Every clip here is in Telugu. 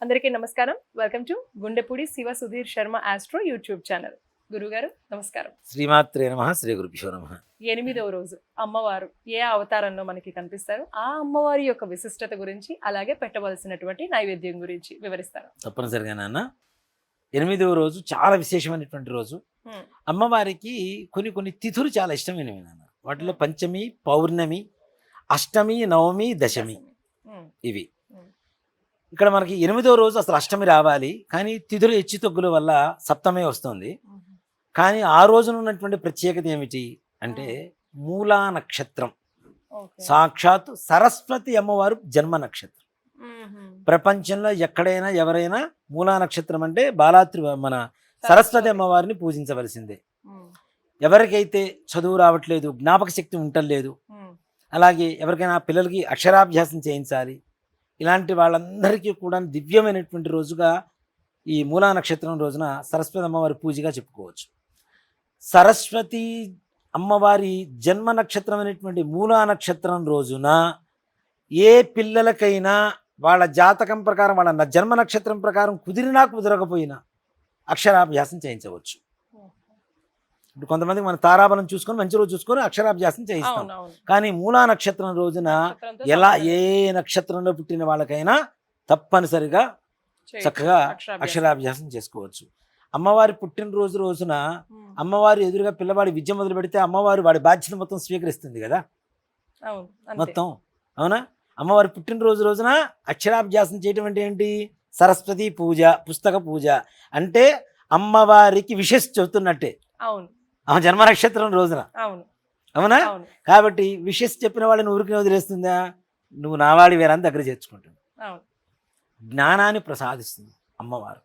అందరికీ నమస్కారం. Welcome to Gundepudi Siva Sudheer Sharma astro YouTube channel. గురుగారు నమస్కారం. శ్రీమాత్రే నమః, శ్రీ గురుభ్యో నమః. 8వ రోజు అమ్మవారు ఏ అవతారంలో మనకి కనిపిస్తారు, ఆ అమ్మవారి యొక్క విశిష్టత గురించి, అలాగే పెట్టవలసినటువంటి నైవేద్యం గురించి వివరిస్తారు. తప్పనిసరిగా నాన్న, 8వ రోజు చాలా విశేషమైనటువంటి రోజు. అమ్మవారికి కొన్ని తిథులు చాలా ఇష్టమైనవి నాన్న. వాటిలో పంచమి, పౌర్ణమి, అష్టమి, నవమి, దశమి ఇవి. ఇక్కడ మనకి 8వ రోజు అసలు అష్టమి రావాలి, కానీ తిథులు హెచ్చు తగ్గుల వల్ల సప్తమే వస్తుంది. కానీ ఆ రోజున ఉన్నటువంటి ప్రత్యేకత ఏమిటి అంటే మూలా నక్షత్రం. సాక్షాత్ సరస్వతి అమ్మవారు జన్మ నక్షత్రం. ప్రపంచంలో ఎక్కడైనా ఎవరైనా మూలా నక్షత్రం అంటే మన సరస్వతి అమ్మవారిని పూజించవలసిందే. ఎవరికైతే చదువు రావట్లేదు, జ్ఞాపక శక్తి ఉండలేదు, అలాగే ఎవరికైనా పిల్లలకి అక్షరాభ్యాసం చేయించాలి, ఇలాంటి వాళ్ళందరికీ కూడా దివ్యమైనటువంటి రోజుగా ఈ మూలా నక్షత్రం రోజున సరస్వతి అమ్మవారి పూజగా చెప్పుకోవచ్చు. సరస్వతి అమ్మవారి జన్మ నక్షత్రం అనేటువంటి మూలా నక్షత్రం రోజున ఏ పిల్లలకైనా వాళ్ళ జాతకం ప్రకారం, వాళ్ళ జన్మ నక్షత్రం ప్రకారం కుదిరినా కుదరకపోయినా అక్షరాభ్యాసం చేయించవచ్చు. ఇప్పుడు కొంతమందికి మన తారాబలం చూసుకొని మంచి రోజు చూసుకొని అక్షరాభ్యాసం చేయిస్తాం. కానీ మూలా నక్షత్రం రోజున ఎలా ఏ నక్షత్రంలో పుట్టిన వాళ్ళకైనా తప్పనిసరిగా చక్కగా అక్షరాభ్యాసం చేసుకోవచ్చు. అమ్మవారి పుట్టినరోజు రోజున అమ్మవారి ఎదురుగా పిల్లవాడి విద్య మొదలు పెడితే అమ్మవారు వాడి బాధ్యత మొత్తం స్వీకరిస్తుంది కదా మొత్తం. అవునా? అమ్మవారి పుట్టినరోజు రోజున అక్షరాభ్యాసం చేయటం అంటే ఏంటి? సరస్వతి పూజ, పుస్తక పూజ అంటే అమ్మవారికి విషెస్ చెబుతున్నట్టే. ఆమె జన్మ నక్షత్రం రోజున. అవునా? కాబట్టి విషెస్ చెప్పిన వాళ్ళని ఊరికి వదిలేస్తుందా? నువ్వు నావాడి వేరని దగ్గర చేర్చుకుంటుంది. జ్ఞానాన్ని ప్రసాదిస్తుంది అమ్మవారు.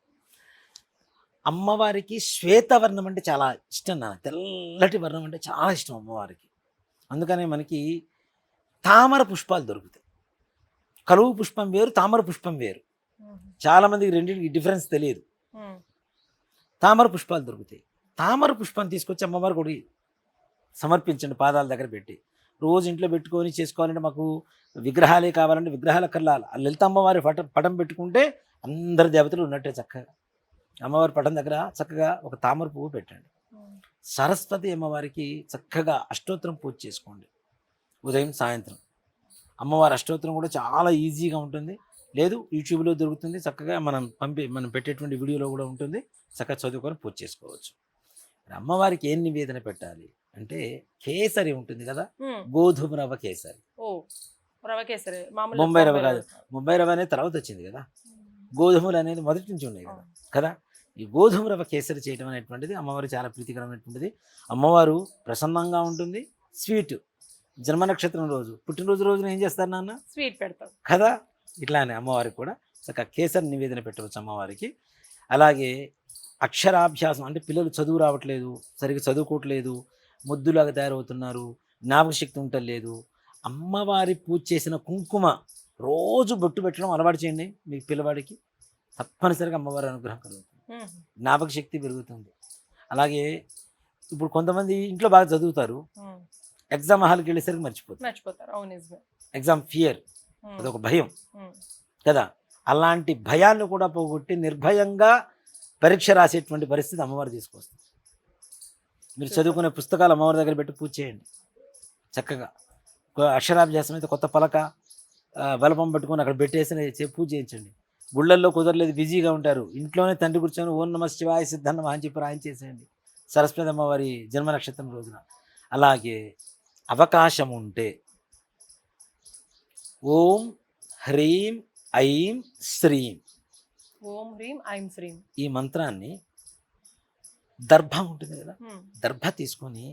అమ్మవారికి శ్వేతవర్ణం అంటే చాలా ఇష్టం నాన్న. తెల్లటి వర్ణం అంటే చాలా ఇష్టం అమ్మవారికి. అందుకనే మనకి తామర పుష్పాలు దొరుకుతాయి. కలువు పుష్పం వేరు, తామర పుష్పం వేరు. చాలామందికి రెండింటికి డిఫరెన్స్ తెలియదు. తామర పుష్పాలు దొరుకుతాయి. తామర పుష్పాన్ని తీసుకొచ్చి అమ్మవారి గుడి సమర్పించండి, పాదాల దగ్గర పెట్టి. రోజు ఇంట్లో పెట్టుకొని చేసుకోవాలంటే మాకు విగ్రహాలే కావాలంటే విగ్రహాల కల్లా లలిత అమ్మవారి పటం పెట్టుకుంటే అందరి దేవతలు ఉన్నట్టే. చక్కగా అమ్మవారి పటం దగ్గర చక్కగా ఒక తామర పువ్వు పెట్టండి. సరస్వతి అమ్మవారికి చక్కగా అష్టోత్తరం పూజ చేసుకోండి ఉదయం సాయంత్రం. అమ్మవారి అష్టోత్తరం కూడా చాలా ఈజీగా ఉంటుంది. లేదు యూట్యూబ్లో దొరుకుతుంది, చక్కగా మనం పెట్టేటువంటి వీడియోలో కూడా ఉంటుంది. చక్కగా చదువుకొని పూజ చేసుకోవచ్చు. అమ్మవారికి ఏం నివేదన పెట్టాలి అంటే కేసరి ఉంటుంది కదా, గోధుమ రవ్వ కేసరి. బొంబాయి రవ్వ కాదు, బొంబాయి రవ్వ అనేది తర్వాత వచ్చింది కదా, గోధుమలు అనేది మొదటి నుంచి ఉన్నాయి కదా. ఈ గోధుమ రవ్వ కేసరి చేయడం అనేటువంటిది అమ్మవారు చాలా ప్రీతికరమైనటువంటిది. అమ్మవారు ప్రసన్నంగా ఉంటుంది. స్వీట్ జన్మ నక్షత్రం రోజు, పుట్టినరోజు రోజున ఏం చేస్తారు నాన్న? స్వీట్ పెడతారు కదా. ఇట్లానే అమ్మవారికి కూడా చక్కగా కేసరి నివేదన పెట్టవచ్చు అమ్మవారికి. అలాగే అక్షరాభ్యాసం అంటే పిల్లలు చదువు రావట్లేదు, సరిగ్గా చదువుకోవట్లేదు, ముద్దులాగా తయారవుతున్నారు, జ్ఞాపక శక్తి ఉండలేదు, అమ్మవారి పూజ చేసిన కుంకుమ రోజు బొట్టు పెట్టడం అలవాటు చేయండి మీ పిల్లవాడికి. తప్పనిసరిగా అమ్మవారి అనుగ్రహం కలుగుతుంది, జ్ఞాపక శక్తి పెరుగుతుంది. అలాగే ఇప్పుడు కొంతమంది ఇంట్లో బాగా చదువుతారు, ఎగ్జామ్ హాల్కి వెళ్ళేసరికి మర్చిపోతారు. ఎగ్జామ్ ఫియర్, అదొక భయం కదా. అలాంటి భయాన్ని కూడా పోగొట్టి నిర్భయంగా పరీక్ష రాసేటువంటి పరిస్థితి అమ్మవారు తీసుకొస్తుంది. మీరు చదువుకునే పుస్తకాలు అమ్మవారి దగ్గర పెట్టి పూజ చేయండి చక్కగా. అక్షరాభ్యాసం అయితే కొత్త పలక బలపం పట్టుకొని అక్కడ పెట్టేసి పూజ చేయించండి. గుళ్ళల్లో కుదరలేదు, బిజీగా ఉంటారు, ఇంట్లోనే తండ్రి కూర్చొని ఓం నమః శివాయ సిద్ధన్న అని చెప్పి రాయించేసేయండి సరస్వతి అమ్మవారి జన్మ నక్షత్రం రోజున. అలాగే అవకాశం ఉంటే ఓం హ్రీం ఐం శ్రీం, ఓం హ్రీం ఐం శ్రీం ఈ మంత్రాన్ని దర్భ ఉంటుంది కదా, దర్భ తీసుకొని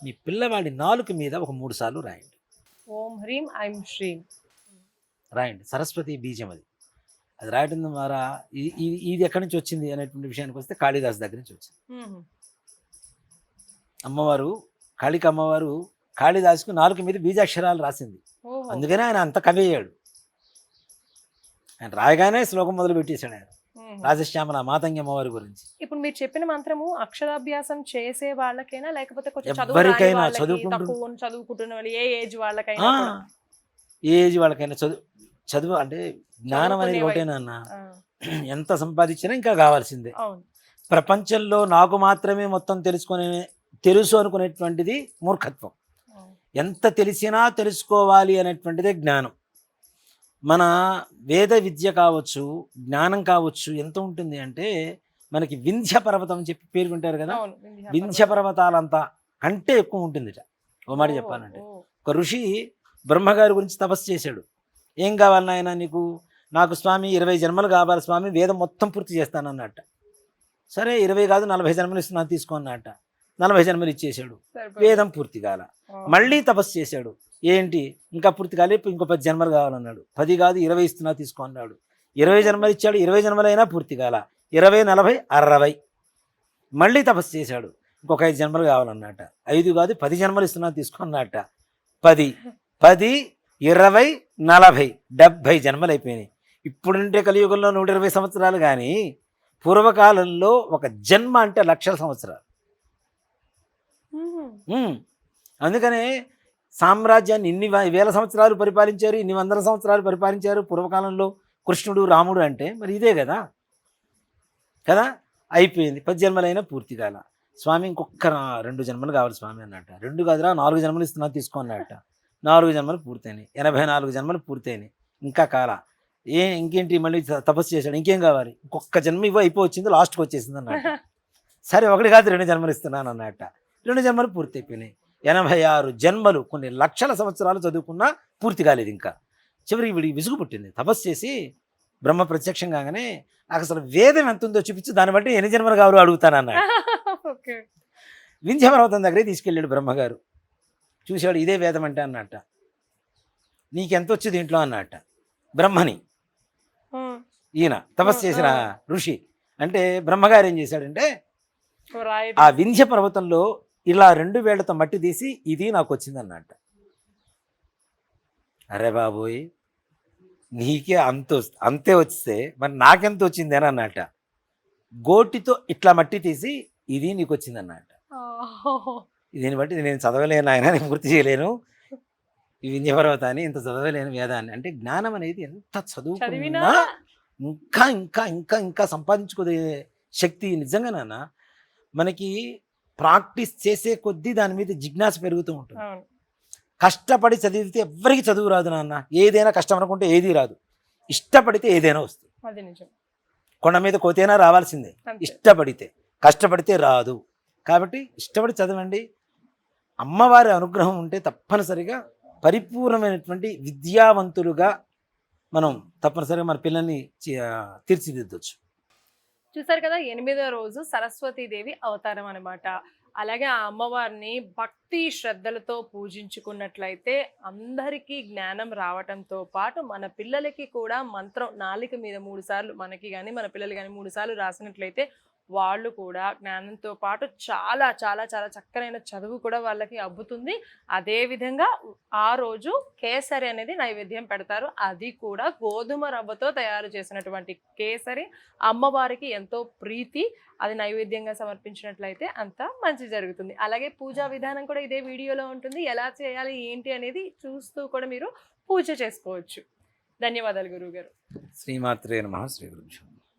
మీ పిల్లవాడి నాలుక మీద ఒక 3 సార్లు రాయండి. ఓం హ్రీం ఐం శ్రీం రాయండి. సరస్వతి బీజం అది రాయడం ద్వారా ఇది ఎక్కడి నుంచి వచ్చింది అనేటువంటి విషయానికి వస్తే కాళిదాసు దగ్గర నుంచి వచ్చింది. అమ్మవారు కాళిక అమ్మవారు కాళిదాసుకు నాలుక మీద బీజాక్షరాలు రాసింది. అందుకనే ఆయన అంత కవి అయ్యాడు. ఆయన రాయగానే శ్లోకం మొదలు పెట్టేశాడు ఆయన రాజశ్యామల మాతంగి అమ్మవారి గురించి. ఇప్పుడు మీరు చెప్పిన మంత్రము అక్షరాభ్యాసం చేసే వాళ్ళకైనా లేకపోతే ఎవరికైనా చదువుకుంటున్న వాళ్ళు ఏ ఏజ్ వాళ్ళకైనా చదువు అంటే జ్ఞానం అనేది ఒకటేనా అన్న. ఎంత సంపాదించినా ఇంకా కావాల్సిందే. అవును. ప్రపంచంలో నాకు మాత్రమే మొత్తం తెలుసు అనుకునేటువంటిది మూర్ఖత్వం. అవును. ఎంత తెలిసినా తెలుసుకోవాలి అనేటువంటిదే జ్ఞానం. మన వేద విద్య కావచ్చు, జ్ఞానం కావచ్చు ఎంత ఉంటుంది అంటే, మనకి వింధ్య పర్వతం అని చెప్పి పేరు వింటారు కదా. అవును. వింధ్య పర్వతాలంతా కంటే ఎక్కువ ఉంటుందిట. ఓ మాట చెప్పాలంటే, ఒక ఋషి బ్రహ్మగారి గురించి తపస్సు చేశాడు. ఏం కావాలి నాయన నీకు? నాకు స్వామి 20 జన్మలు కావాలి స్వామి, వేదం మొత్తం పూర్తి చేస్తానన్నట్ట. సరే 20 కాదు 40 జన్మలు ఇస్తున్నాను తీసుకో అన్నట్ట. 40 జన్మలు ఇచ్చేశాడు. వేదం పూర్తి కాల. మళ్ళీ తపస్సు చేశాడు. ఏంటి ఇంకా పూర్తి కాలే, ఇంకో 10 జన్మలు కావాలన్నాడు. 10 కాదు 20 ఇస్తున్నా తీసుకో అన్నాడు. 20 జన్మలు ఇచ్చాడు. 20 జన్మలైనా పూర్తి కాల. 20, 40, 60. మళ్ళీ తపస్సు చేశాడు. ఇంకొక 5 జన్మలు కావాలన్నట్ట. 5 కాదు 10 జన్మలు ఇస్తున్నా తీసుకో అన్నట్ట. 10, 10, 20, 40, 70 జన్మలు అయిపోయినాయి. ఇప్పుడుంటే కలియుగంలో 120 సంవత్సరాలు, కానీ పూర్వకాలంలో ఒక జన్మ అంటే లక్షల సంవత్సరాలు. అందుకనే సామ్రాజ్యాన్ని ఇన్ని వేల సంవత్సరాలు పరిపాలించారు, ఇన్ని వందల సంవత్సరాలు పరిపాలించారు పూర్వకాలంలో కృష్ణుడు, రాముడు. అంటే మరి ఇదే కదా కదా. అయిపోయింది. 10 జన్మలైనా పూర్తి కాల. స్వామి ఇంకొక 2 జన్మలు కావాలి స్వామి అన్నట్ట. 2 కాదురా 4 జన్మలు ఇస్తున్నా తీసుకో అన్నట్ట. 4 జన్మలు పూర్తయినాయి. 84 జన్మలు పూర్తయినాయి. ఇంకా కాల. ఇంకేంటి మళ్ళీ తపస్సు చేశాడు. ఇంకేం కావాలి? ఇంకొక జన్మ ఇవ్వ అయిపోయింది, లాస్ట్కి వచ్చేసింది అన్నట్ట. సరే 1 కాదు 2 జన్మలు ఇస్తున్నాను అన్నట్ట. 2 జన్మలు పూర్తి అయిపోయినాయి. 86 జన్మలు, కొన్ని లక్షల సంవత్సరాలు చదువుకున్నా పూర్తి కాలేదు. ఇంకా చివరికి వీడికి విసుగు పుట్టింది. తపస్సు చేసి బ్రహ్మ ప్రత్యక్షం కాగానే, నాకు అసలు వేదం ఎంత ఉందో చూపించి దాన్ని బట్టి ఎన్ని జన్మలు కావాలో అడుగుతాను అన్నాడు. వింధ్యపర్వతం దగ్గరే తీసుకెళ్ళాడు బ్రహ్మగారు. చూశాడు, ఇదే వేదం అంటే అన్నట్ట. నీకెంత వచ్చి దీంట్లో అన్నట్ట. బ్రహ్మని, ఈయన తపస్సు చేసిన ఋషి. అంటే బ్రహ్మగారు ఏం చేశాడంటే, ఆ వింధ్య పర్వతంలో ఇలా 2 వేళ్లతో మట్టి తీసి, ఇది నాకు వచ్చింది అన్నట్ట. అరే బాబోయ్, నీకే అంతే వస్తే మరి నాకెంత వచ్చింది అని అన్నట్ట. గోటితో ఇట్లా మట్టి తీసి, ఇది నీకు వచ్చింది అన్నట్ట. దీన్ని బట్టి నేను చదవలేను ఆయన, నేను పూర్తి చేయలేను ఈ వింధ్య పర్వతాన్ని, ఇంత చదవలేను వేదాన్ని. అంటే జ్ఞానం అనేది ఎంత చదువుకున్నా ఇంకా ఇంకా ఇంకా ఇంకా సంపాదించుకునే శక్తి నిజంగా నాన్న. మనకి ప్రాక్టీస్ చేసే కొద్దీ దాని మీద జిజ్ఞాస పెరుగుతూ ఉంటుంది. కష్టపడి చదివితే ఎవ్వరికి చదువు రాదు నాన్న. ఏదైనా కష్టం అనుకుంటే ఏది రాదు. ఇష్టపడితే ఏదైనా వస్తుంది. కొండ మీద కోతైనా రావాల్సిందే ఇష్టపడితే. కష్టపడితే రాదు. కాబట్టి ఇష్టపడి చదవండి. అమ్మవారి అనుగ్రహం ఉంటే తప్పనిసరిగా పరిపూర్ణమైనటువంటి విద్యావంతులుగా మనం తప్పనిసరిగా మన పిల్లల్ని తీర్చిదిద్దొచ్చు. చూసారు కదా, 8వ రోజు సరస్వతీదేవి అవతారం అనమాట. అలాగే ఆ అమ్మవారిని భక్తి శ్రద్ధలతో పూజించుకున్నట్లయితే అందరికీ జ్ఞానం రావటంతో పాటు మన పిల్లలకి కూడా మంత్రం నాలుక మీద 3 సార్లు, మనకి కానీ మన పిల్లలు కానీ 3 సార్లు రాసినట్లయితే వాళ్ళు కూడా జ్ఞానంతో పాటు చాలా చాలా చాలా చక్కనైన చదువు కూడా వాళ్ళకి అబ్బుతుంది. అదేవిధంగా ఆ రోజు కేసరి అనేది నైవేద్యం పెడతారు. అది కూడా గోధుమ రవ్వతో తయారు చేసినటువంటి కేసరి. అమ్మవారికి ఎంతో ప్రీతి. అది నైవేద్యంగా సమర్పించినట్లయితే అంత మంచి జరుగుతుంది. అలాగే పూజా విధానం కూడా ఇదే వీడియోలో ఉంటుంది. ఎలా చేయాలి ఏంటి అనేది చూస్తూ కూడా మీరు పూజ చేసుకోవచ్చు. ధన్యవాదాలు గురువుగారు. శ్రీమాత్రే నమః. శ్రీ గురుభ్యో.